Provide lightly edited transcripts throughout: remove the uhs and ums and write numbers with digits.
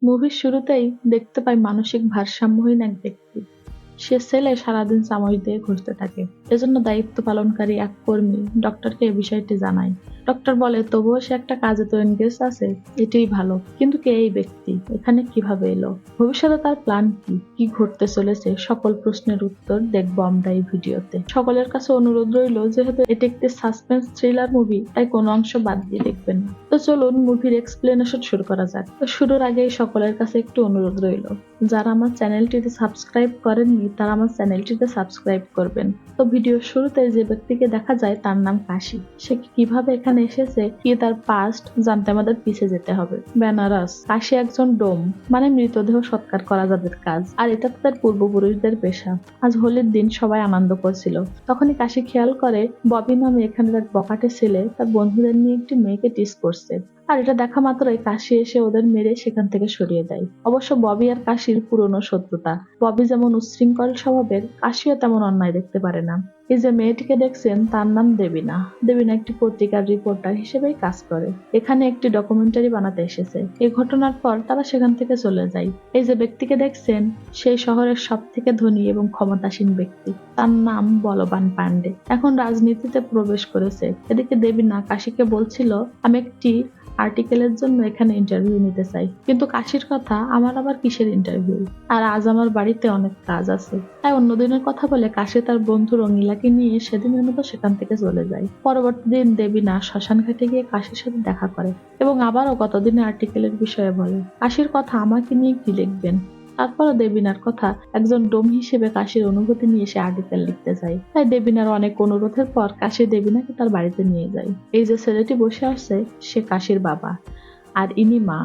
মুভির শুরুতেই দেখতে পাই মানসিক ভারসাম্যহীন এক ব্যক্তি। সে ছেলে সারাদিন চামচ দিয়ে ঘষতে থাকে। এজন্য দায়িত্ব পালনকারী এক কর্মী ডক্টরকে এই বিষয়টি জানায়। ডক্টর বলে তবুও সে একটা কাজে তো এনগেজ আছে, এটাই ভালো। কিন্তু কে এই ব্যক্তি, এখানে কিভাবে এলো, ভবিষ্যতে তার প্ল্যান কি, কি ঘটতে চলেছে, সকল প্রশ্নের উত্তর দেখবো আমরা এই ভিডিওতে। সকলের কাছে অনুরোধ রইল, যেহেতু এটি একটি সাসপেন্স থ্রিলার মুভি, তাই কোনো অংশ বাদ দিয়ে দেখবেন না। তো চলুন মুভির এক্সপ্লেনেশন শুরু করা যাক। তো শুরুর আগেই সকলের কাছে একটু অনুরোধ রইল, যারা আমার চ্যানেলটিতে সাবস্ক্রাইব করেননি তারা আমার চ্যানেলটিতে সাবস্ক্রাইব করবেন। তো ভিডিওর শুরুতে যে ব্যক্তিকে দেখা যায় তার নাম কাশি। সে কিভাবে এখানে এসেছে, কি তার পাস্ট জানতে আমাদের পিছে যেতে হবে। বেনারস। কাশি একজন ডোম, মানে মৃতদেহ সৎকার করা যাদের কাজ, আর এটা তাদের পূর্বপুরুষদের পেশা। আজ হোলির দিন সবাই আনন্দ করছিল, তখনই কাশি খেয়াল করে ববি নামে এখানের এক বখাটে ছেলে তার বন্ধুদের নিয়ে একটি মেয়েকে টিস করছে। আর এটা দেখা মাত্রই কাশি এসে ওদের মেরে সেখান থেকে সরিয়ে দেয়। অবশ্য ববি আর কাশির পুরনো শত্রুতা। ববি যেমন উচ্ছৃঙ্খল স্বভাবের, কাশিও তেমন অন্যায় দেখতে পারে না। এই যে মেয়েটিকে দেখছেন তার নাম দেবিনা। দেবিনা একটি পত্রিকার রিপোর্টার হিসেবেই কাজ করে। এখানে একটি ডকুমেন্টারি বানাতে এসেছে। এই ঘটনার পর তারা সেখান থেকে চলে যায়। এই যে ব্যক্তিকে দেখছেন সেই শহরের সব থেকে ধনী এবং ক্ষমতাসীন ব্যক্তি। তার নাম বলবান পান্ডে। এখন রাজনীতিতে প্রবেশ করেছে। এদিকে দেবিনা কাশিকে বলছিল, আমি একটি আর্টিকেলের জন্য এখানে ইন্টারভিউ নিতে চাই। কিন্তু কাশির কথা, আমার আবার কিসের ইন্টারভিউ, আর আজ আমার বাড়িতে অনেক কাজ আছে। তাই অন্যদিনের কথা বলে কাশি তার বন্ধু রঙিলাকে নিয়ে সেদিনের মতো সেখান থেকে চলে যায়। পরবর্তী দিন দেবিনা শ্মশান ঘাটে গিয়ে কাশির সাথে দেখা করে এবং আবারও গতদিনের আর্টিকেলের বিষয়ে বলে। কাশির কথা, আমাকে নিয়ে কি লিখবেন। তারপরও দেবিনার কথা, একজন ডোম হিসেবে কাশির অনুভূতি নিয়ে সে আর্টিকেল লিখতে চায়। তাই দেবিনার অনেক অনুরোধের পর কাশি দেবিনাকে তার বাড়িতে নিয়ে যায়। এই যে ছেলেটি বসে আছে সে কাশির বাবা, আর ইনি মা।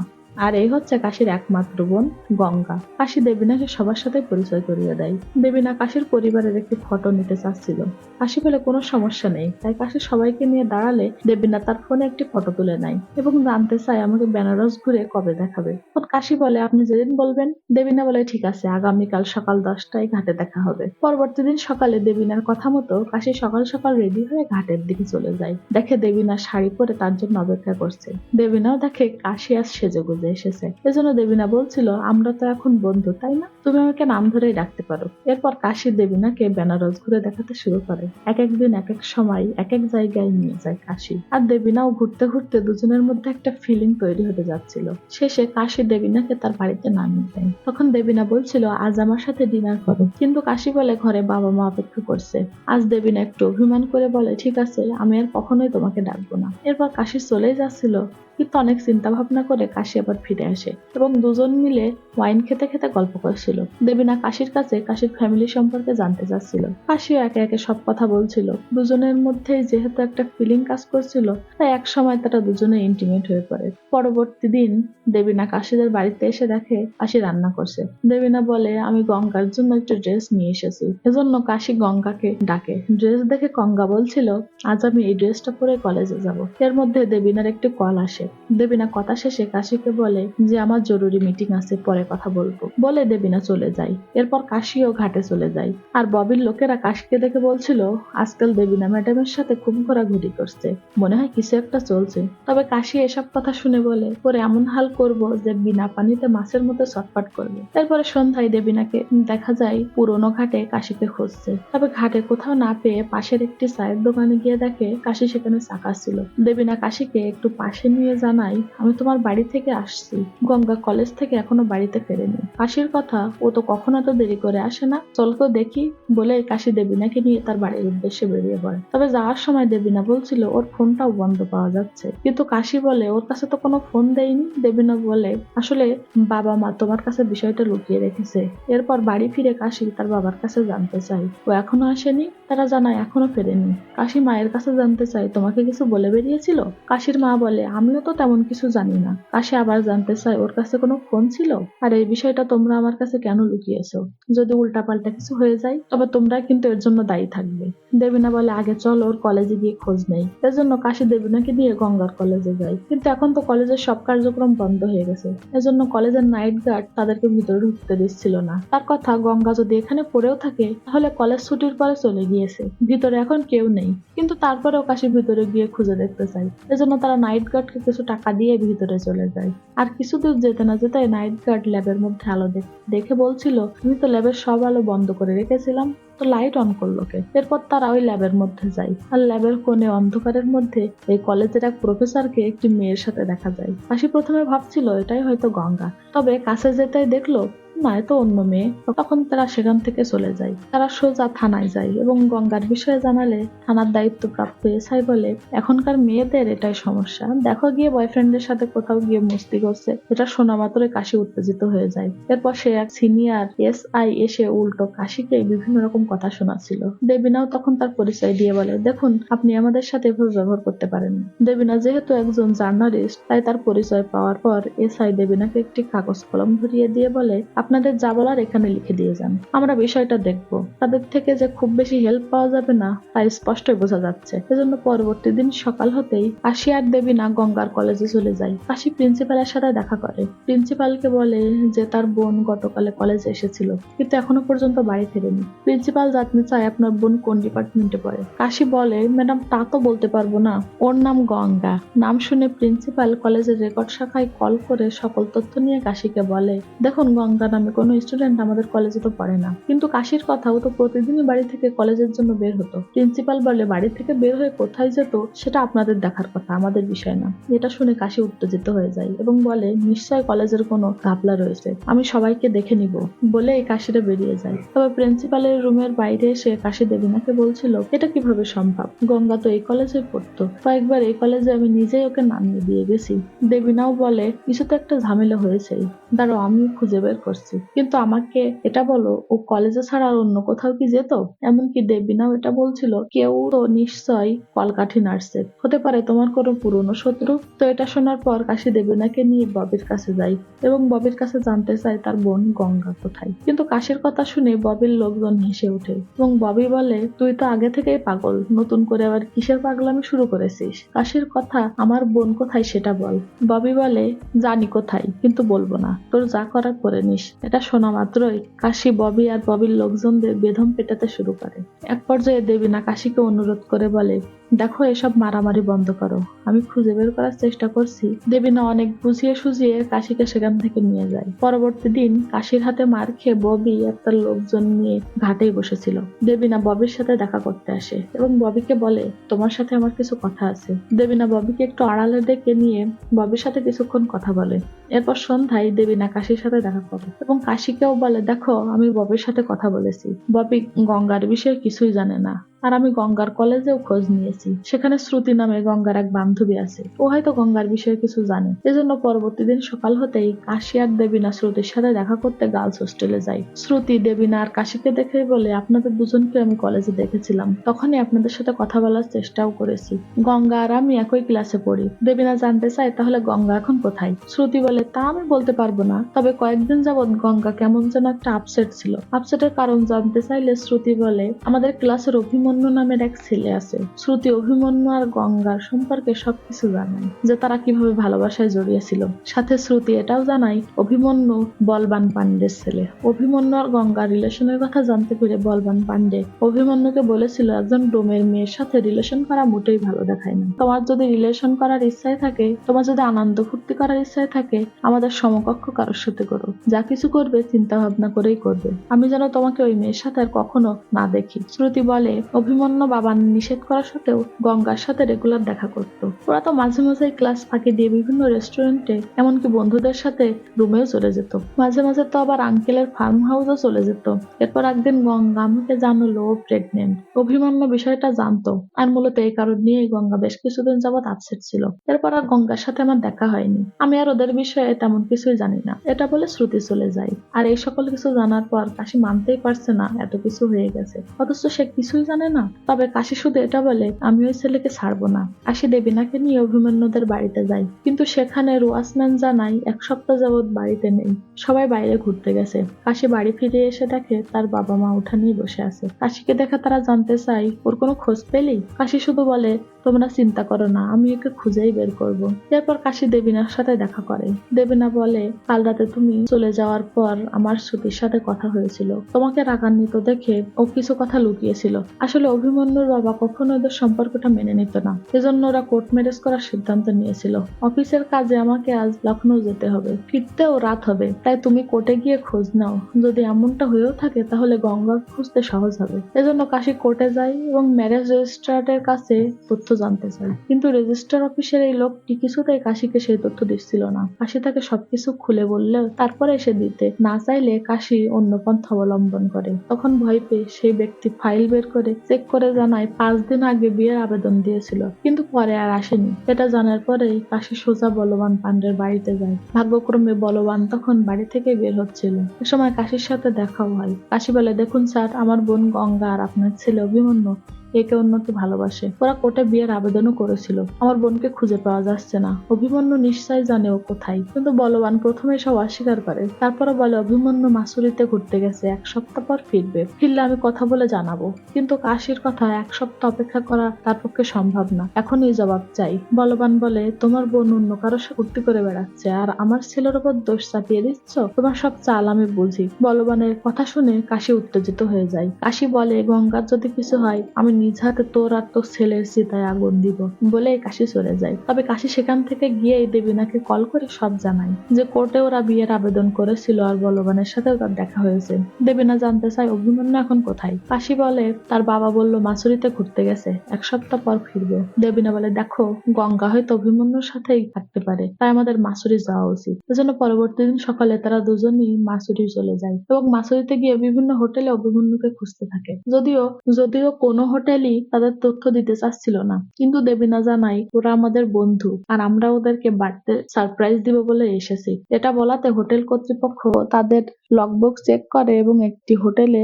আর এই হচ্ছে কাশির একমাত্র বোন গঙ্গা। কাশি দেবিনাকে সবার সাথে পরিচয় করিয়ে দেয়। দেবিনা কাশির পরিবারের একটি ফটো নিতে চাচ্ছিল। কাশি বলে কোনো সমস্যা নেই। তাই কাশি সবাইকে নিয়ে দাঁড়ালে দেবিনা তার ফোনে একটি ফটো তুলে নেয় এবং জানতে চায় আমাকে বেনারস ঘুরে কবে দেখাবে। তখন কাশি বলে, আপনি যেদিন বলবেন। দেবিনা বলে, ঠিক আছে, আগামীকাল সকাল 10টায় ঘাটে দেখা হবে। পরবর্তী দিন সকালে দেবিনার কথা মতো কাশি সকাল সকাল রেডি হয়ে ঘাটের দিকে চলে যায়। দেখে দেবিনা শাড়ি পরে তার জন্য অপেক্ষা করছে। দেবিনাও দেখে কাশি আজ সেজেগুজে এসেছে। এজন্য দেবিনা বলছিল, আমরা তো এখন বন্ধু, তাই না? তুমি আমাকে নাম ধরেই ডাকতে পারো। এরপর কাশি দেবিনাকে বেনারস ঘুরে দেখাতে শুরু করে। এক এক দিন এক এক সময় এক এক জায়গায় নিয়ে যায় কাশি। আর দেবিনাও ঘুরতে ঘুরতে দুজনের মধ্যে একটা ফিলিং তৈরি হতে যাচ্ছিল। শেষে কাশি দেবিনাকে তার বাড়িতে নামিয়ে দেয়। তখন দেবিনা বলছিল, আজ আমার সাথে ডিনার করো। কিন্তু কাশি বলে, ঘরে বাবা মা অপেক্ষা করছে। আজ দেবিনা একটু অভিমান করে বলে, ঠিক আছে, আমি আর কখনোই তোমাকে ডাকবো না। এরপর কাশি চলেই যাচ্ছিল, কিন্তু অনেক চিন্তা ভাবনা করে কাশি আবার ফিরে আসে এবং দুজন মিলে ওয়াইন খেতে খেতে গল্প করছিল। দেবিনা কাশির কাছে কাশির ফ্যামিলি সম্পর্কে জানতে চাচ্ছিল। কাশিও একে একে সব কথা বলছিল। দুজনের মধ্যেই যেহেতু একটা ফিলিং কাজ করছিল, তাই এক সময় তারা দুজনে ইন্টিমেট হয়ে পড়ে। পরবর্তী দিন দেবিনা কাশিদের বাড়িতে এসে দেখে কাশি রান্না করছে। দেবিনা বলে, আমি গঙ্গার জন্য একটা ড্রেস নিয়ে এসেছি। এজন্য কাশি গঙ্গাকে ডাকে। ড্রেস দেখে গঙ্গা বলছিল, আজ আমি এই ড্রেসটা পরে কলেজে যাব। এর মধ্যে দেবিনার একটি কল আসে। দেবিনা কথা শেষে কাশিকে বলে যে আমার জরুরি মিটিং আছে, পরে কথা বলবো। বলে দেবিনা চলে যায়। এরপর কাশিও ঘাটে চলে যায়। আর ববির লোকেরা কাশিকে দেখে বলছিল, আজকাল দেবিনা ম্যাডামের সাথে খুব ঘোরাঘুরি করছে, মনে হয় কিছু একটা চলছে। তবে কাশি এসব কথা শুনে বলে, পরে এমন হাল করব যে বিনা পানিতে মাছের মতো ছটফট করবে। এরপরে সন্ধ্যায় দেবিনাকে দেখা যায় পুরোনো ঘাটে কাশিকে খুঁজছে। তবে ঘাটে কোথাও না পেয়ে পাশের একটি চায়ের দোকানে গিয়ে দেখে কাশি সেখানে চা খাচ্ছিল। দেবিনা কাশিকে একটু পাশে নিয়ে জানাই, আমি তোমার বাড়ি থেকে আসছি। গঙ্গা কলেজ থেকে এখনো বাড়িতে ফেরেনি। কাশির কথা, ও তো কখনো তো দেরি করে আসে না, চল তো দেখি। বলে কাশি দেবিনাকে নিয়ে তার বাড়ির উদ্দেশ্যে বেরিয়ে পড়ে। তবে যাওয়ার সময় দেবিনা বলছিল ওর ফোনটাও বন্ধ পাওয়া যাচ্ছে। কিন্তু কাশি বলে, ওর কাছে তো কোনো ফোন দেয়নি। দেবিনা বলে, আসলে বাবা মা তোমার কাছে বিষয়টা লুকিয়ে রেখেছে। এরপর বাড়ি ফিরে কাশি তার বাবার কাছে জানতে চায় ও এখনো আসেনি। তারা জানায় এখনো ফেরেনি। কাশি মায়ের কাছে জানতে চায়, তোমাকে কিছু বলে বেরিয়েছিল? কাশির মা বলে, আমিও তো তেমন কিছু জানি না। কাশি আবার জানতে চায়, ওর কাছে কোনো ফোন ছিল? আর এই বিষয়টা তোমরা আমার কাছে কেন লুকিয়েছো? যদি উল্টাপাল্টা কিছু হয়ে যায় তবে তোমরা কিন্তু এর জন্য দায়ী থাকবে। দেবিনা বলে, আগে চল ওর কলেজে গিয়ে খোঁজ নেই। এজন্য কাশি দেবিনাকে নিয়ে গঙ্গার কলেজে যায়। কিন্তু এখন তো কলেজের সব কার্যক্রম বন্ধ হয়ে গেছে। এজন্য কলেজের নাইট গার্ড তাদেরকে ভিতরে ঢুকতে দিচ্ছিল না। তার কথা, গঙ্গা যদি এখানে পড়েও থাকে তাহলে কলেজ ছুটির পরে চলে গিয়েছে, ভিতরে এখন কেউ নেই। কিন্তু তারপরেও কাশি ভিতরে গিয়ে খুঁজে দেখতে চায়। এজন্য তারা নাইট গার্ডকে কিছু টাকা দিয়ে ভিতরে চলে যায়। আর কিছু দূর যেতে না যেতে নাইট গার্ড ল্যাবের মধ্যে আলো দেখে বলছিল, আমি তো ল্যাবের সব আলো বন্ধ করে রেখেছিলাম, তো লাইট অন করলো কে? এরপর তারা ওই ল্যাবের মধ্যে যায়, আর ল্যাবের কোণে অন্ধকারের মধ্যে এই কলেজের এক প্রফেসরকে একটি মেয়ের সাথে দেখা যায়। কাশি প্রথমে ভাবছিল এটাই হয়তো গঙ্গা, তবে কাছে যেতেই দেখলো না, এ তো অন্য মেয়ে। তখন তারা সেখান থেকে চলে যায়। তারা সোজা থানায় যায় এবং গঙ্গার বিষয়ে জানালে থানার দায়িত্বপ্রাপ্ত এসআই বলে, এখনকার মেয়েদের এটাই সমস্যা, দেখো গিয়ে বয়ফ্রেন্ডের সাথে কোথাও গিয়ে মস্তি করছে। এটা শোনা মাত্রই কাশি উত্তেজিত হয়ে যায়। এরপর সে এক সিনিয়র এসআই এসে উল্টো কাশিকে বিভিন্ন রকম কথা শোনাচ্ছিল। দেবিনাও তখন তার পরিচয় দিয়ে বলে, দেখুন আপনি আমাদের সাথে এভাবে ব্যবহার করতে পারেন না। দেবিনা যেহেতু একজন জার্নালিস্ট, তাই তার পরিচয় পাওয়ার পর এসআই দেবিনাকে একটি কাগজ কলম ধরিয়ে দিয়ে বলে, আপনাদের যা বলার এখানে লিখে দিয়ে যান, আমরা বিষয়টা দেখব। তাদের থেকে যে খুব বেশি হেল্প পাওয়া যাবে না তাই স্পষ্টই বোঝা যাচ্ছে। এজন্য পরবর্তী দিন সকাল হতেই কাশি আর দেবিনা গঙ্গার কলেজে চলে যায়। কাশি প্রিন্সিপালের সাথে দেখা করে, প্রিন্সিপালকে বলে যে তার বোন গতকালে কলেজে এসেছিল কিন্তু এখনো পর্যন্ত বাড়ি ফেরেনি। প্রিন্সিপাল জানতে চায় আপনার বোন কোন ডিপার্টমেন্টে পড়ে। কাশি বলে, ম্যাডাম তা তো বলতে পারবো না, ওর নাম গঙ্গা। নাম শুনে প্রিন্সিপাল কলেজের রেকর্ড শাখায় কল করে সকল তথ্য নিয়ে কাশিকে বলে, দেখুন গঙ্গা নামে কোনো স্টুডেন্ট আমাদের কলেজে তো পড়ে না, কিন্তু কাশির কথাও তো প্রতিদিনই বাড়ি থেকে কলেজের জন্য বের হতো। প্রিন্সিপাল বলে, বাড়ি থেকে বের হয়ে কোথায় যেত সেটা আপনাদের দেখার কথা, আমাদের বিষয় না। এটা শুনে কাশি উত্তেজিত হয়ে যায় এবং বলে, নিশ্চয় কলেজের কোনো ঘাপলা রয়েছে, আমি সবাইকে দেখে নিব বলে এই কাশিটা বেরিয়ে যায়। তবে প্রিন্সিপালের রুমের বাইরে এসে কাশি দেবিনাকে বলছিল, এটা কিভাবে সম্ভব, গঙ্গা তো এই কলেজে পড়তো, কয়েকবার এই কলেজে আমি নিজেই ওকে নামিয়ে দিয়ে গেছি। দেবিনাও বলে, কিছু তো একটা ঝামেলা হয়েছে, দাঁড়াও আমি খুঁজে বের করছি, কিন্তু আমাকে এটা বলো, ও কলেজে ছাড়া আর অন্য কোথাও কি যেত? এমনকি দেবিনাও এটা বলছিল, কেউ তো নিশ্চয়ই কলকাঠি নার্সে হতে পারে, তোমার কোনো পুরনো শত্রু। তো এটা শোনার পর কাশি দেবিনাকে নিয়ে ববির কাছে যায় এবং ববির কাছে জানতে চায় তার বোন গঙ্গা কোথায়। কিন্তু কাশির কথা শুনে ববির লোকজন হেসে ওঠে এবং ববি বলে, তুই তো আগে থেকেই পাগল, নতুন করে আবার কিসের পাগলামি শুরু করেছিস? কাশির কথা, আমার বোন কোথায় সেটা বল। ববি বলে, জানি কোথায়, কিন্তু বলবো না, তোর যা করার করে নিস। এটা শোনা মাত্রই কাশি ববি আর ববির লোকজনদের বেদম পেটাতে শুরু করে। এক পর্যায়ে দেবিনা কাশিকে অনুরোধ করে বলে, দেখো এসব মারামারি বন্ধ করো, আমি খুঁজে বের করার চেষ্টা করছি। দেবিনা অনেক বুঝিয়ে সুঝিয়ে কাশিকে সেখান থেকে নিয়ে যায়। পরবর্তী দিন কাশির হাতে মার খেয়ে ববি আর তার লোকজন নিয়ে ঘাটেই বসেছিল। দেবিনা ববির সাথে দেখা করতে আসে এবং ববিকে বলে, তোমার সাথে আমার কিছু কথা আছে। দেবিনা ববিকে একটু আড়ালে ডেকে নিয়ে ববির সাথে কিছুক্ষণ কথা বলে। এরপর সন্ধ্যায় দেবিনা কাশির সাথে দেখা করে এবং কাশিকেও বলে, দেখো আমি ববির সাথে কথা বলেছি, ববি গঙ্গার বিষয়ে কিছুই জানে না, আর আমি গঙ্গার কলেজেও খোঁজ নিয়েছি, সেখানে শ্রুতি নামে গঙ্গার এক বান্ধবী আছে, ও হয়তো গঙ্গার বিষয়ে কিছু জানে। এজন্য পরবর্তী দিন সকাল হতেই কাশি আর দেবিনা শ্রুতির সাথে দেখা করতে গার্লস হোস্টেলে যায়। শ্রুতি দেবিনা আর কাশিকে দেখে বলে, আপনাদের দুজনকে আমি কলেজে দেখেছিলাম, তখনই আপনাদের সাথে কথা বলার চেষ্টাও করেছি, গঙ্গা আর আমি একই ক্লাসে পড়ি। দেবিনা জানতে চায়, তাহলে গঙ্গা এখন কোথায়? শ্রুতি বলে, তা আমি বলতে পারবো না, তবে কয়েকদিন যাবৎ গঙ্গা কেমন যেন একটা আপসেট ছিল। আপসেটের কারণ জানতে চাইলে শ্রুতি বলে, আমাদের ক্লাসের অভিমন্যু নামের এক ছেলে আছে। শ্রুতি অভিমন্যু আর গঙ্গার সম্পর্কে সবকিছু জানায়, যে তারা কিভাবে ভালোবাসায় জড়িয়েছিল। সাথে শ্রুতি এটাও জানায় অভিমন্যু বলবান পান্ডের ছেলে। অভিমন্যু আর গঙ্গার রিলেশনের কথা জানতে পেরে বলবান পান্ডে অভিমন্যুকে বলেছিল, একজন ডোমের মেয়ের সাথে রিলেশন করা মোটেই ভালো দেখায় না, তোমার যদি রিলেশন করার ইচ্ছায় থাকে, তোমার যদি আনন্দ ফুর্তি করার ইচ্ছায় থাকে, আমাদের সমকক্ষ কারোর সাথে করো, যা কিছু করবে চিন্তা ভাবনা করেই করবে, আমি যেন তোমাকে ওই মেয়ের সাথে আর কখনো না দেখি। শ্রুতি বলে, অভিমন্যু বাবার নিষেধ করা সত্ত্বেও গঙ্গার সাথে রেগুলার দেখা করত, ওরা তো মাঝে মাঝে ক্লাস ফাঁকি দিয়ে বিভিন্ন রেস্টুরেন্টে, এমনকি বন্ধুদের সাথে রুমেও চলে যেত, মাঝে মাঝে তো আবার আঙ্কেলের ফার্ম হাউসও চলে যেত। এরপর একদিন গঙ্গা আমাকে জানালো ও প্রেগনেন্ট। অভিমন্যু বিষয়টা জানতো, আর মূলত এই কারণ নিয়ে গঙ্গা বেশ কিছুদিন যাবৎ আপসেট ছিল। এরপর আর গঙ্গার সাথে আমার দেখা হয়নি, আমি আর ওদের বিষয়ে তেমন কিছুই জানি না, এটা বলে শ্রুতি চলে যায়। আর এই সকল কিছু জানার পর কাশি মানতেই পারছে না এত কিছু হয়ে গেছে, অথচ সে কিছুই জানে না। তবে কাশি শুধু এটা বলে, আমি ওই ছেলেকে ছাড়বো না। কাশি দেবিনাকে নিয়ে অভিমন্যুদের বাড়িতে যায়, কিন্তু সেখানে ওয়াচম্যান জানায় 1 সপ্তাহ যাবৎ বাড়িতে নেই, সবাই বাইরে ঘুরতে গেছে। কাশি বাড়ি ফিরে এসে দেখে তার বাবা মা উঠানেই বসে আছে। কাশিকে দেখে তারা জানতে চায়, ওর কোনো খোঁজ পেলি? কাশি শুধু বলে, তোমরা চিন্তা করো না, আমি একে খুঁজেই বের করব। এরপর কাশি দেবিনার সাথে দেখা করে। দেবিনা বলে, কাল রাতে তুমি চলে যাওয়ার পর আমার শ্রুতির সাথে কথা হয়েছিল। তোমাকে রাগান্বিত দেখে ও কিছু কথা লুকিয়েছিল। আসলে অভিমন্যুর বাবা কখনো ওদের সম্পর্কটা মেনে নিত না, এজন্য ওরা কোর্ট ম্যারেজ করার সিদ্ধান্ত নিয়েছিল। অফিসের কাজে আমাকে আজ লখনৌ যেতে হবে, ফিরতেও রাত হবে, তাই তুমি কোর্টে গিয়ে খোঁজ নাও। যদি এমনটা হয়েও থাকে তাহলে গঙ্গা খুঁজতে সহজ হবে। এজন্য কাশি কোর্টে যায় এবং ম্যারেজ রেজিস্ট্রারের কাছে তথ্য জানতে চায়, কিন্তু রেজিস্ট্রার অফিসের এই লোকটি কিছুতেই কাশিকে সেই তথ্য দিচ্ছিল না। কাশি তাকে সবকিছু খুলে বললেও তারপরে এসে দিতে না চাইলে কাশি অন্য পন্থা অবলম্বন করে। তখন ভয় পেয়ে সেই ব্যক্তি ফাইল বের করে চেক করে জানায় 5 দিন আগে বিয়ের আবেদন দিয়েছিল, কিন্তু পরে আর আসেনি। এটা জানার পরেই কাশি সোজা বলবান পান্ডের বাড়িতে যায়। ভাগ্যক্রমে বলবান তখন বাড়ি থেকে বের হচ্ছিল। এ সময় কাশির সাথে দেখাও হয়। কাশি বলে, দেখুন স্যার, আমার বোন গঙ্গা আর আপনার ছেলে অভিমন্যু একে অন্যকে ভালোবাসে। ওরা কোর্টে বিয়ের আবেদনও করেছিল। আমার বোনকে খুঁজে পাওয়া যাচ্ছে না। অভিমন্যু নিশ্চয় জানে ও কোথায়, কিন্তু বলবান প্রথমে সব অস্বীকার করে। তারপরে বলে অভিমন্যু মাসুরিতে ঘুরতে গেছে, 1 সপ্তাহ পর ফিরবে, ফিরলে আমি কথা বলে জানাবো। কিন্তু কাশির কথা 1 সপ্তাহ অপেক্ষা করা তার পক্ষে সম্ভব না, এখনই জবাব চাই। বলবান বলে, তোমার বোন অন্য কারোর সাথে ফুর্তি করে বেড়াচ্ছে আর আমার ছেলের উপর দোষ চাপিয়ে দিচ্ছ। তোমার সব চাল আমি বুঝি। বলবানের কথা শুনে কাশি উত্তেজিত হয়ে যায়। কাশি বলে, গঙ্গার যদি কিছু হয় আমি নিজ হাতে তোর আর তোর ছেলের চিতায় আগুন দিব, বলে কাশি চলে যায়। তবে কাশি সেখান থেকে গিয়ে দেবিনাকে কল করে সব জানায় যে কোর্টে ওরা বিয়ের আবেদন করেছিল আর বলবানের সাথেও তার দেখা হয়েছে। দেবিনা জানতে চায় অভিমন্যু এখন কোথায়। কাশি বলে, তার বাবা বলল মাসুরিতে ঘুরতে গেছে, 1 সপ্তাহ পর ফিরবে। দেবিনা বলে, দেখো, গঙ্গা হয়তো অভিমন্যুর সাথেই থাকতে পারে, তাই আমাদের মাসুরি যাওয়া উচিত। এজন্য পরবর্তী দিন সকালে তারা দুজনই মাসুরি চলে যায় এবং মাসুরিতে গিয়ে বিভিন্ন হোটেলে অভিমন্যুকে খুঁজতে থাকে। যদিও যদিও কোনো হোটেলই তাদের তথ্য দিতে চাচ্ছিল না, কিন্তু দেবিনা জানায় ওরা আমাদের বন্ধু আর আমরা ওদেরকে বাড়িতে সারপ্রাইজ দিব বলে এসেছি। এটা বলাতে হোটেল কর্তৃপক্ষ তাদের লগবুক চেক করে এবং একটি হোটেলে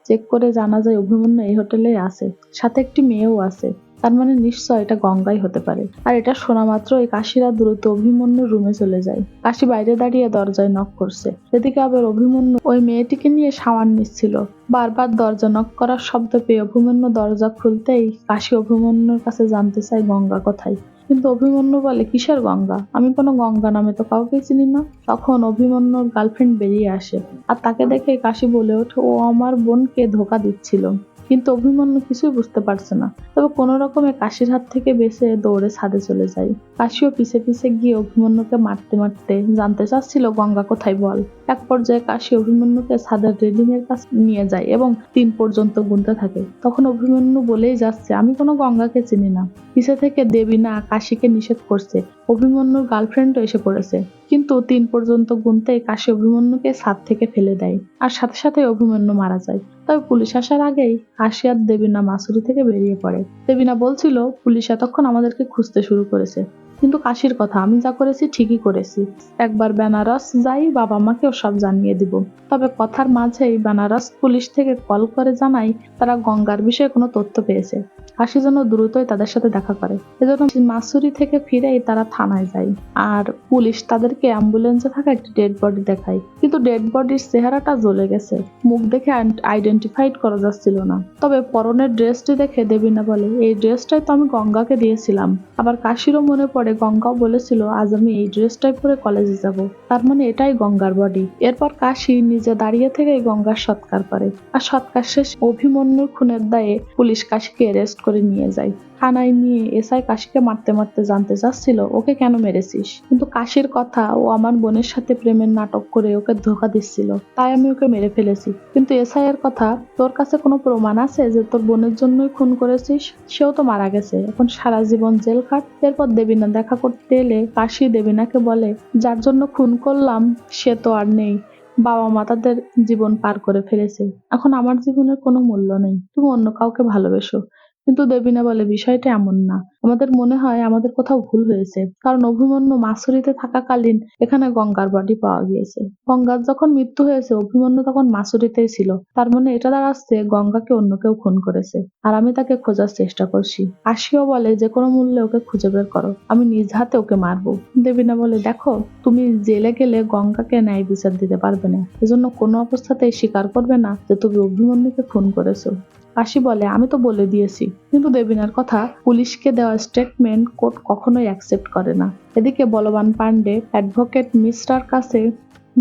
চেক করে জানা যায় অভিমন্যু এই হোটেলে আছে, সাথে একটি মেয়েও আছে। তার মানে নিশ্চয় এটা গঙ্গাই হতে পারে। আর এটা শোনা মাত্রই কাশিরা দ্রুত অভিমন্যুর রুমে চলে যায়। কাশি বাইরে দাঁড়িয়ে দরজায় নক করছে। এদিকে আবার অভিমন্যু ওই মেয়েটিকে নিয়ে শাওয়ার নিচ্ছিল। বারবার দরজা নক করার শব্দ পেয়ে অভিমন্যু দরজা খুলতেই কাশি অভিমন্যুর কাছে জানতে চায় গঙ্গা কোথায়। কিন্তু অভিমন্যু বলে, কিসের গঙ্গা, আমি কোনো গঙ্গা নামে তো কাউকে চিনি না। তখন অভিমন্যুর গার্লফ্রেন্ড বেরিয়ে আসে আর তাকে দেখে কাশি বলে ওঠে, ও আমার বোনকে ধোকা দিচ্ছিল। কিন্তু অভিমন্যু কিছুই বুঝতে পারছে না। তবে কোনো রকমে কাশির হাত থেকে বেঁচে দৌড়ে ছাদে চলে যায়। কাশিও পিছে পিছে গিয়ে অভিমন্যুকে মারতে মারতে জানতে চাচ্ছিল গঙ্গা কোথায় বল। এক পর্যায়ে কাশি অভিমন্যুকে ছাদের রেলিং এর কাছে নিয়ে যায় এবং 3 পর্যন্ত গুনতে থাকে। তখন অভিমন্যু বলেই যাচ্ছে, আমি কোনো গঙ্গাকে চিনি না। পিছে থেকে দেবিনা কাশিকে নিষেধ করছে। অভিমন্যুর গার্লফ্রেন্ডও এসে পড়েছে, কিন্তু 3 পর্যন্ত গুনতেই কাশি অভিমন্যুকে ছাদ থেকে ফেলে দেয় আর সাথে সাথে অভিমন্যু মারা যায়। তবে পুলিশ আসার আগেই কাশি আর দেবিনা মাসুরি থেকে বেরিয়ে পড়ে। দেবিনা বলছিল, পুলিশ এতক্ষণ আমাদেরকে খুঁজতে শুরু করেছে, কিন্তু কাশির কথা, আমি যা করেছি ঠিকই করেছি। একবার বেনারস যাই, বাবা মাকেও সব জানিয়ে দিব। তবে কথার মাঝেই বেনারস পুলিশ থেকে কল করে জানায় তারা গঙ্গার বিষয়ে কোনো তথ্য পেয়েছে। কাশি যেন দ্রুতই তাদের সাথে দেখা করে। এজন্য মাসুরি থেকে ফিরেই তারা থানায় যায় আর পুলিশ তাদেরকে অ্যাম্বুলেন্সে থাকা একটি ডেড বডি দেখায়, কিন্তু ডেড বডির চেহারাটা জ্বলে গেছে, মুখ দেখে আইডেন্টিফাইড করা যাচ্ছিল না। তবে পরনের ড্রেসটি দেখে দেবিনা বলে, এই ড্রেসটাই তো আমি গঙ্গাকে দিয়েছিলাম। আবার কাশিরও মনে পড়ে গঙ্গাও বলেছিল আজ আমি এই ড্রেসটাই পরে কলেজে যাব, তার মানে এটাই গঙ্গার বডি। এরপর কাশি নিজে দাঁড়িয়ে থেকেই গঙ্গার সৎকার করে আর সৎকার শেষ অভিমন্যুর খুনের দায়ে পুলিশ কাশিকে অ্যারেস্ট করে নিয়ে যায়। থানায় নিয়ে এসআই কাশিকে মারতে মারতে জানতে চাচ্ছিল ওকে কেন মেরেছিস, কিন্তু কাশির কথা, ও আমার বোনের সাথে প্রেমের নাটক করে ওকে ধোকা দিচ্ছিল, তাই আমি ওকে মেরে ফেলেছি। কিন্তু এসআই এর কথা, তোর কাছে কোনো প্রমাণ আছে যে তোর বোনের জন্যই খুন করেছিস? সেও তো মারা গেছে, এখন সারা জীবন জেল কাট। এরপর দেবিনা দেখা করতে এলে কাশি দেবিনাকে বলে, যার জন্য খুন করলাম সে তো আর নেই, বাবা মা তাদের জীবন পার করে ফেলেছে, এখন আমার জীবনের কোনো মূল্য নেই, তুমি অন্য কাউকে ভালোবেসো। কিন্তু দেবিনা বলে, বিষয়টা এমন না, আমাদের মনে হয় আমাদের কোথাও ভুল হয়েছে, কারণ অভিমন্যু মাসুরিতে থাকাকালীন এখানে গঙ্গার বডি পাওয়া গিয়েছে। গঙ্গার যখন মৃত্যু হয়েছে অভিমন্যু তখন মাসুরিতেই ছিল, তার মানে এটা দাঁড়াচ্ছে গঙ্গাকে অন্য কেউ খুন করেছে আর আমি তাকে খোঁজার চেষ্টা করছি। আশিও বলে, যে কোনো মূল্যে ওকে খুঁজে বের করো, আমি নিজ হাতে ওকে মারবো। দেবিনা বলে, দেখো, তুমি জেলে গেলে গঙ্গাকে ন্যায় বিচার দিতে পারবে না, এজন্য কোনো অবস্থাতেই স্বীকার করবে না যে তুমি অভিমন্যুকে খুন করেছো। কাশি বলে, আমি তো বলে দিয়েছি। কিন্তু দেবিনার কথা পুলিশকে দেওয়া দেওয়া স্টেটমেন্ট কোর্ট কখনোই অ্যাকসেপ্ট করে না। এদিকে বলবান পান্ডে অ্যাডভোকেট মিশ্রার কাছে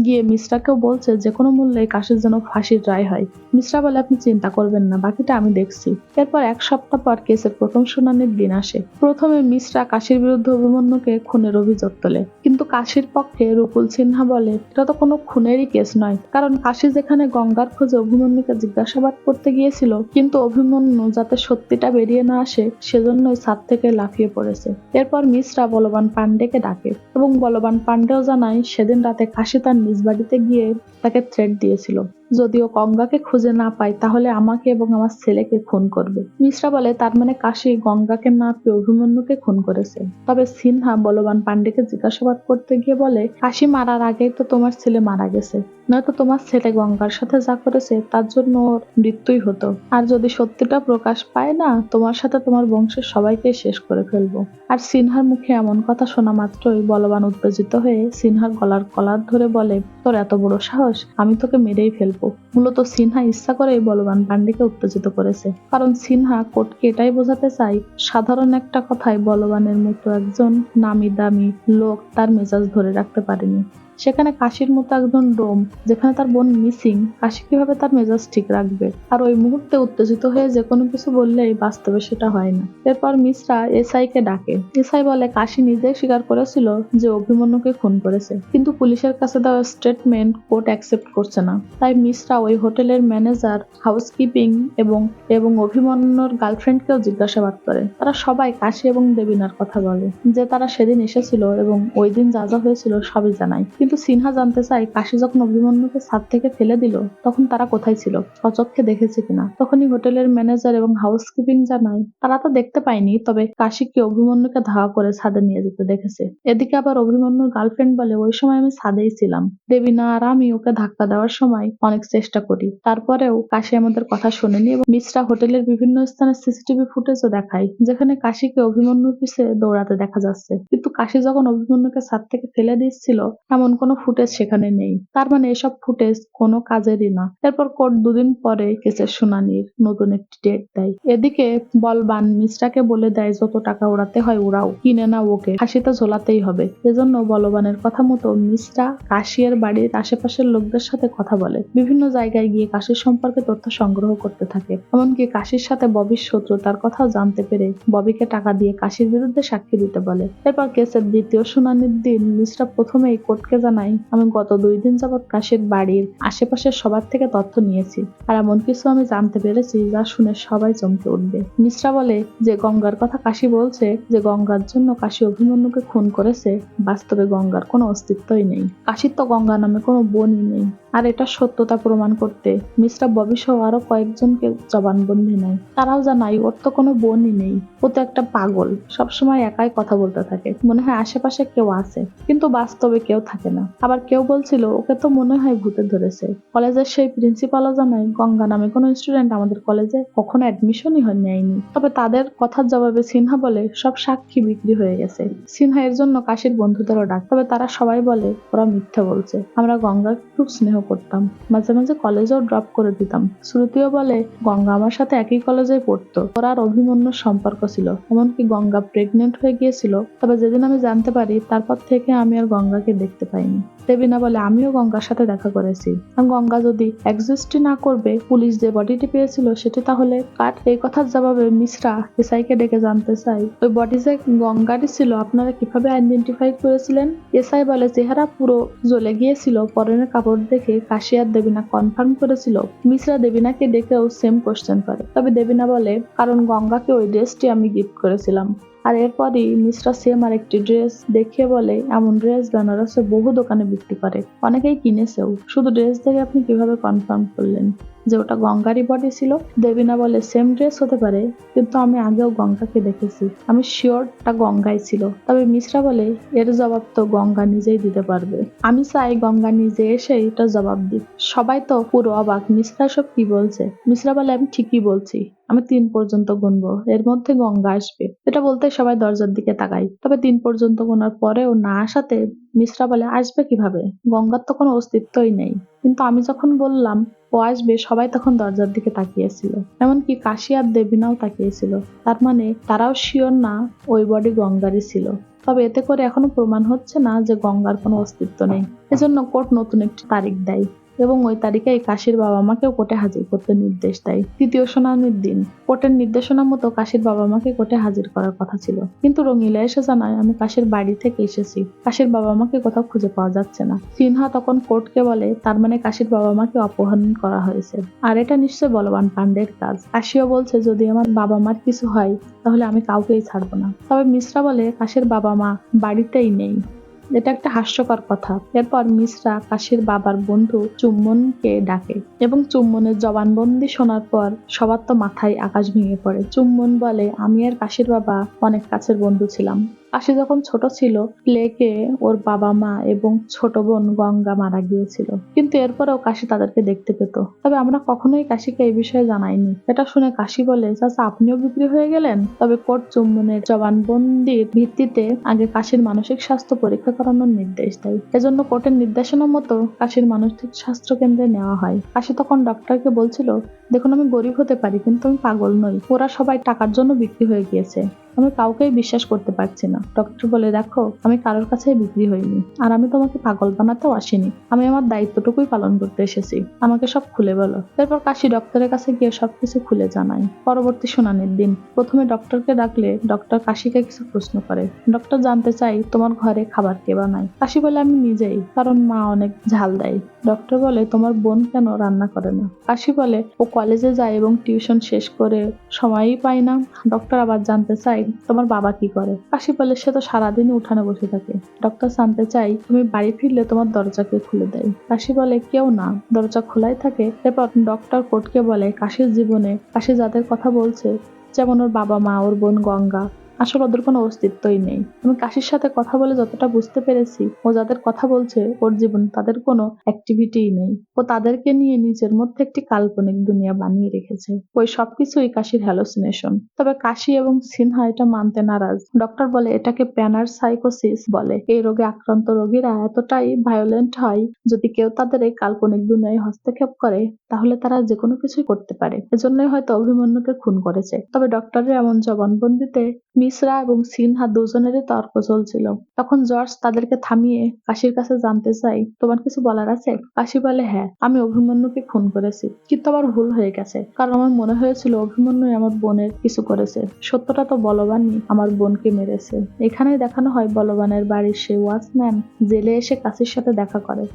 গিয়ে মিশ্রাকেও বলছে যে কোনো মূল্যে কাশির যেন ফাঁসির রায় হয়। মিশ্রা বলে, আপনি চিন্তা করবেন না, বাকিটা আমি দেখছি। এরপর 1 সপ্তাহ পর কেসের প্রথম শুনানির দিন আসে। প্রথমে মিশ্রা কাশির বিরুদ্ধে অভিমন্যুকে খুনের অভিযোগ তোলে, কিন্তু কাশির পক্ষে রুকুল সিনহা বলে এটা তো কোনো খুনেরই কেস নয়, কারণ কাশি যেখানে গঙ্গার খোঁজে অভিমন্যুকে জিজ্ঞাসাবাদ করতে গিয়েছিল, কিন্তু অভিমন্যু যাতে সত্যিটা বেরিয়ে না আসে সেজন্যই ছাদ থেকে লাফিয়ে পড়েছে। এরপর মিশ্রা বলবান পান্ডেকে ডাকে এবং বলবান পান্ডেও জানায় সেদিন রাতে কাশি তার নিজ বাড়িতে গিয়ে তাকে থ্রেট দিয়েছিল, যদিও গঙ্গাকে খুঁজে না পাই তাহলে আমাকে এবং আমার ছেলেকে খুন করবে। মিশ্রা বলে তার মানে কাশি গঙ্গাকে না পেয়ে অভিমন্যুকে খুন করেছে। তবে সিনহা বলবান পান্ডেকে জিজ্ঞাসাবাদ করতে গিয়ে বলে, কাশি মারার আগেই তো তোমার ছেলে মারা গেছে, নয়তো তোমার ছেলে গঙ্গার সাথে যা করেছে তার জন্য ওর মৃত্যুই হতো। আর যদি সত্যিটা প্রকাশ পায় না, তোমার সাথে তোমার বংশের সবাইকে শেষ করে ফেলবো। আর সিনহার মুখে এমন কথা শোনা মাত্রই বলবান উত্তেজিত হয়ে সিনহার গলার কলার ধরে বলে, তোর এত বড় সাহস, আমি তোকে মেরেই ফেলবো। মূলত সিনহা ইচ্ছা করেই বলবান পান্ডেকে উত্তেজিত করেছে, কারণ সিনহা কোর্টকে এটাই বোঝাতে চায় সাধারণ একটা কথায় বলবানের মতো একজন নামি দামি লোক তার মেজাজ ধরে রাখতে পারেনি। সেখানে কাশির মতো একজন ডোম, যেখানে তার বোন মিসিং, কাশি কিভাবে তার মেজাজ ঠিক রাখবে? আর ওই মুহূর্তে উত্তেজিত হয়ে যে কোনো কিছু বললেই বাস্তবে সেটা হয় না। এরপর মিশ্রা এসআই কে ডাকে। এসআই বলে কাশি নিজেই স্বীকার করেছিল যে অভিমন্যুকে খুন করেছে, কিন্তু পুলিশের কাছে দেওয়া স্টেটমেন্ট কোর্ট অ্যাকসেপ্ট করছে না। তাই মিশ্রা ওই হোটেলের ম্যানেজার, হাউসকিপিং এবং এবং অভিমন্যুর গার্লফ্রেন্ডকেও জিজ্ঞাসাবাদ করে। তারা সবাই কাশি এবং দেবিনার কথা বলে, যে তারা সেদিন এসেছিল এবং ওই দিন যা যা হয়েছিল সবই জানায়। কিন্তু সিনহা জানতে চায় কাশি যখন অভিমন্যুকে ছাদ থেকে ফেলে দিল তখন তারা কোথায় ছিল, স্বচক্ষে দেখেছে কিনা। তখনই হোটেলের ম্যানেজার এবং হাউসকিপিং জানায় তারা তো দেখতে পায়নি, তবে কাশিকে অভিমন্যুকে ধাওয়া করে ছাদে নিয়ে যেতে দেখেছে। এদিকে আবার অভিমন্যুর গার্লফ্রেন্ড বলে, ওই সময় আমি ছাদেই ছিলাম, দেবিনা আর আমি ওকে ধাক্কা দেওয়ার সময় অনেক চেষ্টা করি, তারপরেও কাশি আমাদের কথা শোনেনি। এবং মিশ্রা হোটেলের বিভিন্ন স্থানে সিসিটিভি ফুটেজও দেখায় যেখানে কাশিকে অভিমন্যুর পিছে দৌড়াতে দেখা যাচ্ছে, কিন্তু কাশি যখন অভিমন্যুকে ছাদ থেকে ফেলে দিচ্ছিল এমন কোনো ফুটেজ সেখানে নেই। তার মানে এসব ফুটেজ কোনো কাজেরই না। এরপর কোর্ট 2 দিন পরে কেসের শুনানির নতুন একটি ডেট দেয়। এদিকে বলবান মিশ্রাকে বলে দেয় যত টাকা ওড়াতে হয় ওরাও, কিনে না ওকে, ফাঁসিতে ঝোলাতেই হবে। এজন্য বলবানের কথা মতো মিশ্রা কাশির বাড়ির আশেপাশের লোকদের সাথে কথা বলে, বিভিন্ন জায়গায় গিয়ে কাশির সম্পর্কে তথ্য সংগ্রহ করতে থাকে। এমনকি কাশির সাথে ববির শত্রুতার কথাও জানতে পেরে ববিকে টাকা দিয়ে কাশির বিরুদ্ধে সাক্ষী দিতে বলে। এরপর কেসের দ্বিতীয় শুনানির দিন মিশ্রা প্রথমেই কোর্টকে জানাই, আমি গত 2 দিন যাবৎ কাশির বাড়ির আশেপাশের সবার থেকে তথ্য নিয়েছি, আর এমন কিছু আমি জানতে পেরেছি যা শুনে সবাই চমকে উঠবে। মিশ্রা বলে যে গঙ্গার কথা কাশি বলছে, যে গঙ্গার জন্য কাশি অভিমন্যুকে খুন করেছে, বাস্তবে গঙ্গার কোনো অস্তিত্বই নেই। কাশির তো গঙ্গা নামে কোনো বোনই নেই। আর এটা সত্যতা প্রমাণ করতে মিশ্রা ববি সহ আরো কয়েকজনকে জবানবন্দি নেয়। তারাও জানায় ওর তো কোনো বোনই নেই, ও তো একটা পাগল, সবসময় একাই কথা বলতে থাকে, মনে হয় আশেপাশে কেউ আছে, কিন্তু বাস্তবে কেউ থাকে না। আবার কেউ বলছিল ওকে তো মনে হয় ভূতে ধরেছে। কলেজের সেই প্রিন্সিপালও জানায় গঙ্গা নামে কোনো স্টুডেন্ট আমাদের কলেজে কখনো অ্যাডমিশনই নেয়নি। তবে তাদের কথার জবাবে সিনহা বলে সব সাক্ষী বিক্রি হয়ে গেছে। সিনহা এর জন্য কাশির বন্ধুদেরও ডাক, তবে তারা সবাই বলে ওরা মিথ্যা বলছে, আমরা গঙ্গাকে খুব স্নেহ করতাম, মাঝে মাঝে কলেজেও ড্রপ করে দিতাম। শ্রুতিও বলে গঙ্গা আমার সাথে একই কলেজে পড়তো, ওরা আর অভিমন্যুর সম্পর্ক ছিল, এমনকি গঙ্গা প্রেগনেন্ট হয়ে গিয়েছিল। তবে যেদিন আমি জানতে পারি তারপর থেকে আমি আর গঙ্গাকে দেখতে পাইনি। দেবিনা বলে আমিও গঙ্গার সাথে দেখা করেছি, গঙ্গা যদি এক্সিস্টই না করবে, পুলিশ যে বডিটি পেয়েছিল সেটি তাহলে কার? এই কথার জবাবে মিশ্রা এসআইকে ডেকে জানতে চাই ওই বডি যে গঙ্গারই ছিল আপনারা কিভাবে আইডেন্টিফাই করেছিলেন? এসআই বলে চেহারা পুরো জ্বলে গিয়েছিল, পরনের কাপড় দেখে কাশি আর দেবিনা কনফার্ম করেছিল। মিশ্রা দেবিনাকে ডেকেও সেম কোশ্চেন করে, তবে দেবিনা বলে কারণ গঙ্গাকে ওই ড্রেসটি আমি গিফট করেছিলাম। আর এরপরই মিশ্রা সেম আরেকটি ড্রেস দেখিয়ে বলে এমন ড্রেস বেনারসে বহু দোকানে বিক্রি করে, অনেকেই কিনেছেও, শুধু ড্রেস দেখে আপনি কিভাবে কনফার্ম করলেন যে ওটা গঙ্গারই বডি ছিল? দেবিনা বলে সেম ড্রেস হতে পারে, কিন্তু আমি আগেও গঙ্গাকে দেখেছি, আমি শিওর টা গঙ্গাই ছিল। তবে মিশ্রা বলে এর জবাব তো গঙ্গা নিজেই দিতে পারবে, আমি চাই গঙ্গা নিজে এসে এটা জবাব দিক। সবাই তো পুরো অবাক, মিশ্রা সব কি বলছে? মিশ্রা বলে আমি ঠিকই বলছি, আমি 3 পর্যন্ত গুনবো, এর মধ্যে গঙ্গা আসবে। এটা বলতে সবাই দরজার দিকে তাকায়, তবে 3 পর্যন্ত গোনার পরেও না আসাতে মিশ্রা বলে আসবে কিভাবে, গঙ্গার তো কোনো অস্তিত্বই নেই। কিন্তু আমি যখন বললাম ও আসবে সবাই তখন দরজার দিকে তাকিয়েছিল, এমনকি কাশি আর দেবিনাও তাকিয়েছিল। তার মানে তারাও শিওর না ওই বডি গঙ্গারই ছিল। তবে এতে করে এখনো প্রমাণ হচ্ছে না যে গঙ্গার কোনো অস্তিত্ব নেই। এজন্য কোর্ট নতুন একটি তারিখ দেয় এবং ওই তারিখে কাশির বাবা মাকেও কোর্টে হাজির করতে নির্দেশ দেয়। তৃতীয় শুনানির দিন কোর্টের নির্দেশনা মতো কাশির বাবা মাকে কোর্টে হাজির করার কথা ছিল, কিন্তু রঙিলা এসে জানায় আমি কাশির বাড়ি থেকে এসেছি, কাশির বাবা মাকে কোথাও খুঁজে পাওয়া যাচ্ছে না। সিনহা তখন কোর্টকে বলে তার মানে কাশির বাবা মাকে অপহরণ করা হয়েছে, আর এটা নিশ্চয় বলবান পান্ডের কাজ। কাশিও বলছে যদি আমার বাবা মার কিছু হয় তাহলে আমি কাউকেই ছাড়বো না। তবে মিশ্রা বলে কাশির বাবা মা বাড়িতেই নেই। এটা একটা হাস্যকর কথা। এরপর মিশ্রা কাশির বাবার বন্ধু চুম্বনকে ডাকে এবং চুম্বনের জবানবন্দি শোনার পর সবার তো মাথায় আকাশ ভেঙে পড়ে। চুম্বন বলে আমি আর কাশির বাবা অনেক কাছের বন্ধু ছিলাম। কাশি যখন ছোট ছিল প্লেগে ওর বাবা মা এবং ছোট বোন গঙ্গা মারা গিয়েছিল, কিন্তু এরপরেও কাশি তাদেরকে দেখতে পেত। তবে আমরা কখনোই কাশিকে এই বিষয়ে জানাইনি। এটা শুনে কাশি বলে চাচা আপনিও বিক্রি হয়ে গেলেন। তবে কোর্ট চুম্বনের জবানবন্দির ভিত্তিতে আগে কাশির মানসিক স্বাস্থ্য পরীক্ষা করানোর নির্দেশ দেয়। এজন্য কোর্টের নির্দেশনা মতো কাশির মানসিক স্বাস্থ্য কেন্দ্রে নেওয়া হয়। কাশি তখন ডক্টরকে বলছিল দেখুন আমি গরিব হতে পারি কিন্তু আমি পাগল নই, ওরা সবাই টাকার জন্য বিক্রি হয়ে গিয়েছে, আমি কাউকেই বিশ্বাস করতে পারছি না। ডক্টর বলে দেখো আমি কারোর কাছেই বিক্রি হইনি, আর আমি তোমাকে পাগল বানাতেও আসিনি, আমি আমার দায়িত্বটুকুই পালন করতে এসেছি, আমাকে সব খুলে বলো। এরপর কাশি ডক্টরের কাছে গিয়ে সবকিছু খুলে জানায়। পরবর্তী শুনানির দিন প্রথমে ডক্টরকে ডাকলে ডক্টর কাশিকে কিছু প্রশ্ন করে। ডক্টর জানতে চাই তোমার ঘরে খাবার কে বানায়? কাশি বলে আমি নিজেই, কারণ মা অনেক ঝাল দেয়। ডক্টর বলে তোমার বোন কেন রান্না করে না? কাশি বলে ও কলেজে যায় এবং টিউশন শেষ করে সময়ই পায় না। ডক্টর আবার জানতে চাই তোমার বাবা কি করে? কাশি বলে সে তো সারাদিনই উঠানে বসে থাকে। ডক্টর জানতে চাই তুমি বাড়ি ফিরলে তোমার দরজা কে খুলে দেয়? কাশি বলে কেউ না, দরজা খোলাই থাকে। এরপর ডক্টর কোর্টকে বলে কাশির জীবনে কাশি যাদের কথা বলছে, যেমন ওর বাবা মা, ওর বোন গঙ্গা, আসলে ওদের কোনো অস্তিত্বই নেই। আমি কাশির সাথে কথা বলে যতটা বুঝতে পেরেছি ও যাদের কথা বলছে ওর জীবন তাদের কোনো অ্যাক্টিভিটিই নেই। ও তাদেরকে নিয়ে নিজের মধ্যে একটি কাল্পনিক দুনিয়া বানিয়ে রেখেছে। ওই সবকিছুই কাশির হ্যালোসিনেশন। তবে কাশি এবং সিনহা এটা মানতে নারাজ। ডক্টর বলে এটাকে প্যানার সাইকোসিস বলে। এই রোগে আক্রান্ত রোগীরা এতটাই ভায়োলেন্ট হয় যদি কেউ তাদের এই কাল্পনিক দুনিয়ায় হস্তক্ষেপ করে তাহলে তারা যে কোনো কিছুই করতে পারে। এজন্যই হয়তো অভিমন্যুকে খুন করেছে। তবে ডক্টরের এমন জবানবন্দিতে মিশ্রা এবং সিনহা দুজনেরই তর্ক চলছিল। তখন জর্জ তাদেরকে থামিয়ে কাশির কাছে জানতে চাই তোমার কিছু বলার আছে? কাশি বলে হ্যাঁ, আমি অভিমন্যুকে খুন করেছি, কিন্তু আমার ভুল হয়ে গেছে, কারণ আমার মনে হয়েছিল অভিমন্যু আমার বোনের কিছু করেছে। সত্যটা তো বলবানই আমার বোনকে মেরেছে। এখানেই দেখানো হয় বলবানের বাড়ির সেই ওয়াচম্যান জেলে এসে কাশির সাথে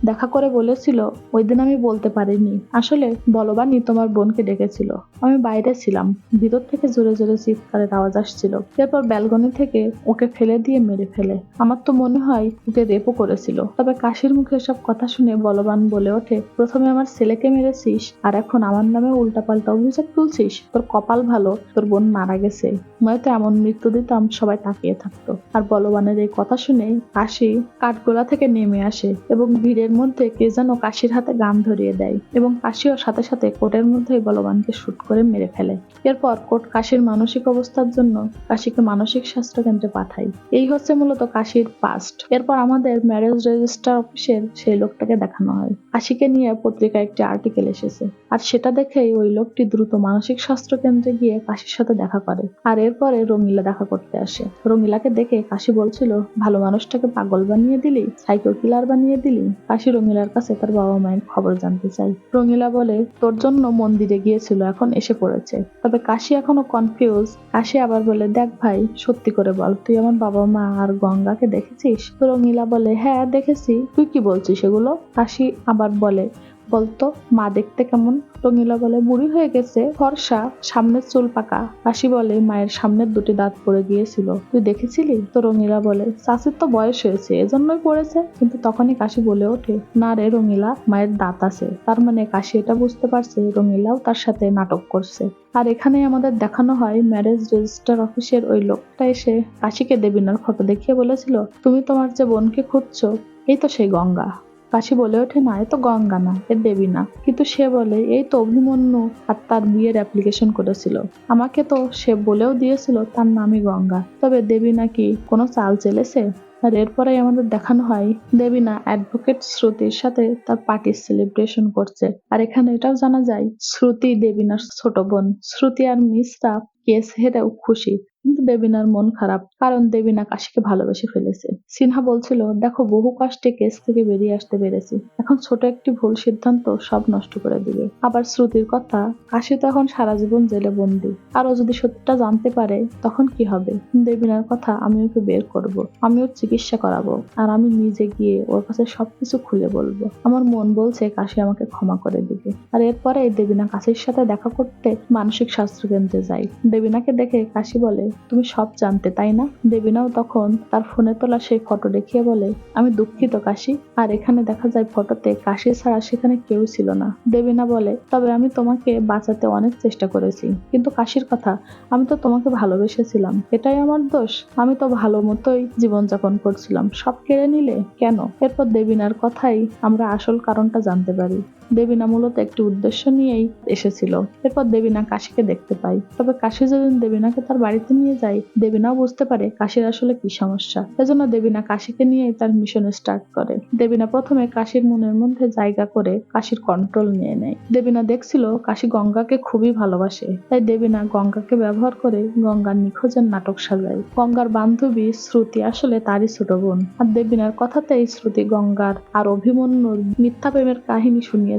দেখা করে বলেছিল ওই দিন আমি বলতে পারিনি, আসলে বলবানই তোমার বোনকে ডেকেছিল, আমি বাইরে ছিলাম, ভিতর থেকে জোরে জোরে চিৎকারের আওয়াজ আসছিল। এরপর ব্যালকনি থেকে ওকে ফেলে দিয়ে মেরে ফেলে। আমার তো মনে হয় ওকে রেপও করেছিল। তবে কাশির মুখে সব কথা শুনে বলবান বলে ওঠে প্রথমে আমার ছেলেকে মেরেছিস আর এখন আমার নামে উল্টাপাল্টা অভিযোগ তুলছিস, তোর কপাল ভালো তোর বোন মারা গেছে, নয়তো এমন মৃত্যু দিতাম সবাই তাকিয়ে থাকতো। আর বলবানের এই কথা শুনে কাশি কাঠগোলা থেকে নেমে আসে এবং ভিড়ের মধ্যে কে যেন কাশির হাতে গান ধরিয়ে দেয় এবং কাশিও সাথে সাথে কোর্টের মধ্যেই বলবানকে শুট করে মেরে ফেলে। এরপর কোর্ট কাশির মানসিক অবস্থার জন্য কাশিকে মানসিক স্বাস্থ্য কেন্দ্রে পাঠায়। এই হচ্ছে মূলত কাশির পাস্ট। এরপর আমাদের ম্যারেজ রেজিস্টার অফিসের সেই লোকটাকে দেখানো হয়। কাশিকে নিয়ে পত্রিকায় একটি আর্টিকেল এসেছে, আর সেটা দেখেই ওই লোকটি দ্রুত মানসিক স্বাস্থ্য কেন্দ্রে গিয়ে কাশির সাথে দেখা করে। আর এরপরে রঙিলা দেখা করতে আসে। রঙিলাকে দেখে কাশি বলছিল ভালো মানুষটাকে পাগল বানিয়ে দিলি, সাইকো কিলার বানিয়ে দিলি। কাশি রঙিলার কাছে তার বাবা মায়ের খবর জানতে চাই। রঙিলা বলে তোর জন্য মন্দিরে গিয়েছিল, এখন এসে পড়েছে। তবে কাশি এখনো কনফিউজ। কাশি আবার বলে দেখ ভাই সত্যি করে বল তুই আমার বাবা মা আর গঙ্গাকে দেখেছিস? তো রঙিলা বলে হ্যাঁ দেখেছি, তুই কি বলছিস এগুলো? কাশি আবার বলে বলতো মা দেখতে কেমন? রঙিলা বলে বুড়ি হয়ে গেছে, ফর্সা, সামনের চুল পাকা। কাশি বলে মায়ের সামনের দুটি দাঁত পড়ে গিয়েছিল, তুই দেখেছিলি? তো রঙিলা বলে চাচির তো বয়স হয়েছে এজন্যই পড়েছে। কিন্তু তখনই কাশি বলে ওঠে না রে রঙিলা, মায়ের দাঁত আছে। তার মানে কাশি এটা বুঝতে পারছে রঙিলাও তার সাথে নাটক করছে। আর এখানে আমাদের দেখানো হয় ম্যারেজ রেজিস্টার অফিসের ওই লোকটা এসে কাশিকে দেবিনার ফটো দেখিয়ে বলেছিল তুমি তোমার যে বোনকে খুঁজছো এই তো সেই গঙ্গা। কাশি বলে ওঠে না এ তো গঙ্গা না, এ দেবিনা। কিন্তু সে বলে এই তো অভিমন্যু আর তার বিয়ের অ্যাপ্লিকেশন করেছিল, আমাকে তো সে বলেও দিয়েছিল তার নামই গঙ্গা। তবে দেবী নাকি কোনো চাল চেলেছে? আর এরপরেই আমাদের দেখানো হয় দেবিনা অ্যাডভোকেট শ্রুতির সাথে তার পার্টির সেলিব্রেশন করছে। আর এখানে এটাও জানা যায় শ্রুতি দেবিনার ছোট বোন। শ্রুতি আর মিসরা কেস হেরেও খুশি, কিন্তু দেবিনার মন খারাপ, কারণ দেবিনা কাশিকে ভালোবেসে ফেলেছে। সিনহা বলছিল, দেখো বহু কষ্টে কেস থেকে বেরিয়ে আসতে পেরেছি, এখন ছোট একটি ভুল সিদ্ধান্ত সব নষ্ট করে দিবে। আবার শ্রুতির কথা, কাশি তো এখন সারা জীবন জেলে বন্দি, আরও যদি সত্যিটা জানতে পারে তখন কি হবে। দেবিনার কথা, আমি ওকে বের করব, আমি ওর চিকিৎসা করাবো, আর আমি নিজে গিয়ে ওর কাছে সবকিছু খুলে বলবো। আমার মন বলছে কাশি আমাকে ক্ষমা করে দিবে। আর এরপরে দেবিনা কাশির সাথে দেখা করতে মানসিক স্বাস্থ্য কেন্দ্রে যায়। দেবিনাকে দেখে কাশি বলে, তুমি সব জানতে তাই না? দেবিনাও তখন তার ফোনে তোলা সেই ফটো দেখিয়ে বলে, আমি দুঃখিত কাশি। আর এখানে দেখা যায় ফটোতে কাশি ছাড়া সেখানে কেউ ছিল না। দেবিনা বলে, তবে আমি তোমাকে বাঁচাতে অনেক চেষ্টা করেছি। কিন্তু কাশির কথা, আমি তো তোমাকে ভালোবেসেছিলাম, এটাই আমার দোষ? আমি তো ভালো মতোই জীবনযাপন করছিলাম, সব কেড়ে নিলে কেন? এরপর দেবিনার কথাই আমরা আসল কারণটা জানতে পারি। দেবিনা মূলত একটি উদ্দেশ্য নিয়েই এসেছিল। এরপর দেবিনা কাশিকে দেখতে পায়, তবে কাশি যেদিন দেবিনাকে তার বাড়িতে নিয়ে যায়, দেবিনাও বুঝতে পারে কাশির আসলে কি সমস্যা। এজন্য দেবিনা কাশিকে নিয়েই তার মিশন স্টার্ট করে। দেবিনা প্রথমে কাশির মনের মধ্যে জায়গা করে কাশির কন্ট্রোল নিয়ে নেয়। দেবিনা দেখছিল কাশি গঙ্গাকে খুবই ভালোবাসে, তাই দেবিনা গঙ্গাকে ব্যবহার করে গঙ্গার নিখোঁজের নাটক সাজায়। গঙ্গার বান্ধবী শ্রুতি আসলে তারই ছোট বোন, আর দেবিনার কথাতেই শ্রুতি গঙ্গার আর অভিমন্যুর মিথ্যা প্রেমের কাহিনী শুনিয়েছিল।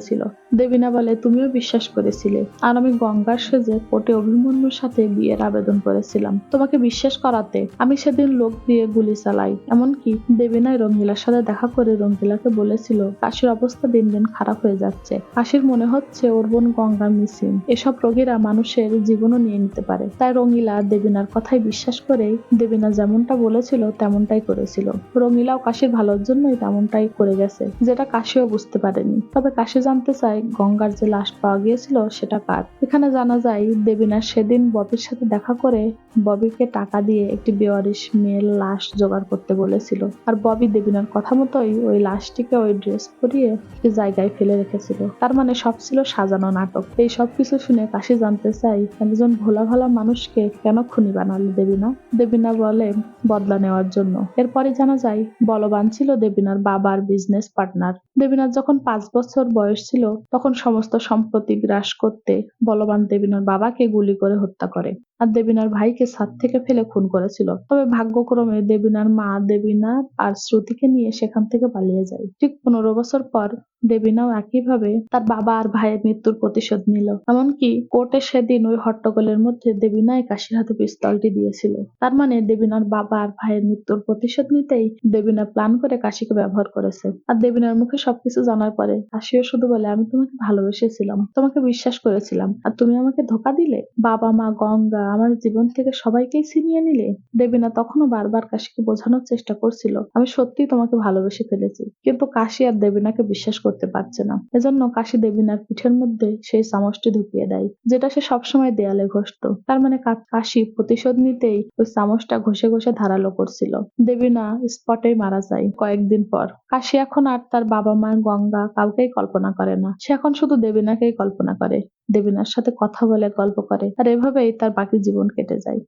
দেবিনা বলে, তুমিও বিশ্বাস করেছিলে, আর আমি গঙ্গার সেজে কোর্টে অভিমন্যুর সাথে বিয়ের আবেদন করেছিলাম তোমাকে বিশ্বাস করাতে। আমি সেদিন লোক দিয়ে গুলি চালাই। এমনকি দেবিনাই রঙ্গিলার সাথে দেখা করে রঙ্গিলাকে বলেছিল কাশির অবস্থা দিন দিন খারাপ হয়ে যাচ্ছে, কাশির মনে হচ্ছে ওর বোন গঙ্গা মিসিং, এসব রোগীরা মানুষের জীবনও নিয়ে নিতে পারে। তাই রঙ্গিলা দেবিনার কথাই বিশ্বাস করেই দেবিনা যেমনটা বলেছিল তেমনটাই করেছিল। রঙ্গিলাও কাশির ভালোর জন্যই তেমনটাই করে গেছে, যেটা কাশিও বুঝতে পারেনি। তবে কাশি জানতে চায় গঙ্গার যে লাশ পাওয়া গিয়েছিল সেটা কার। এখানে জানা যায় দেবিনা সেদিন ববির সাথে দেখা করে ববিকে টাকা দিয়ে একটি বেওয়ারিশ মেয়ের লাশ জোগাড় করতে বলেছিল, আর ববি দেবিনার কথা মতোই ওই লাশটিকে ওই ড্রেস পরিয়ে একটি জায়গায় ফেলে রেখেছিল। তার মানে সব ছিল সাজানো নাটক। এই সব কিছু শুনে কাশি জানতে চাই, একজন ভোলা ভালা মানুষকে কেন খুনি বানালো দেবিনা? দেবিনা বলে, বদলা নেওয়ার জন্য। এরপরে জানা যায় বলবান ছিল দেবিনার বাবার বিজনেস পার্টনার। দেবিনার যখন 5 বছর বয়স ছিল তখন সমস্ত সম্পত্তি গ্রাস করতে বলবান দেবিনার বাবাকে গুলি করে হত্যা করে, আর দেবিনার ভাইকে ছাদ থেকে ফেলে খুন করেছিল। তবে ভাগ্যক্রমে দেবিনার মা দেবিনা আর শ্রুতিকে নিয়ে সেখান থেকে পালিয়ে যায়। ঠিক 15 বছর পর দেবিনাও একইভাবে তার বাবা আর ভাইয়ের মৃত্যুর প্রতিশোধ নিল। এমনকি কোর্টে সেদিন ওই হট্টগোলের মধ্যে দেবিনাই কাশির হাতে পিস্তলটি দিয়েছিল। তার মানে দেবিনার বাবা আর ভাইয়ের মৃত্যুর প্রতিশোধ নিতেই দেবিনা প্ল্যান করে কাশিকে ব্যবহার করেছে। আর দেবিনার মুখে সবকিছু জানার পরে কাশিও শুধু বলে, আমি তোমাকে ভালোবেসেছিলাম, তোমাকে বিশ্বাস করেছিলাম, আর তুমি আমাকে ধোঁকা দিলে। বাবা মা গঙ্গা আমার জীবন থেকে সবাইকেই ছিনিয়ে নিলে। দেবিনা তখনও বারবার কাশিকে বোঝানোর চেষ্টা করছিল, আমি সত্যিই তোমাকে ভালোবেসে ফেলেছি। কিন্তু কাশি আর দেবিনাকে বিশ্বাস করতে পারছে না। এজন্য কাশি দেবিনার পিঠের মধ্যে সেই চামচটি ঢুকিয়ে দেয়, যেটা সে সবসময় দেয়ালে ঘষতো। তার মানে কাশি প্রতিশোধ নিতেই ওই চামচটা ঘষে ঘষে ধারালো করছিল। দেবিনা স্পটেই মারা যায় কয়েকদিন পর। কাশি এখন আর তার বাবা মা গঙ্গা কাউকেই কল্পনা করে না, সে এখন শুধু দেবিনাকেই কল্পনা করে, দেবিনার সাথে কথা বলে, গল্প করে, আর এভাবেই তার বাকি জীবন কেটে যায়।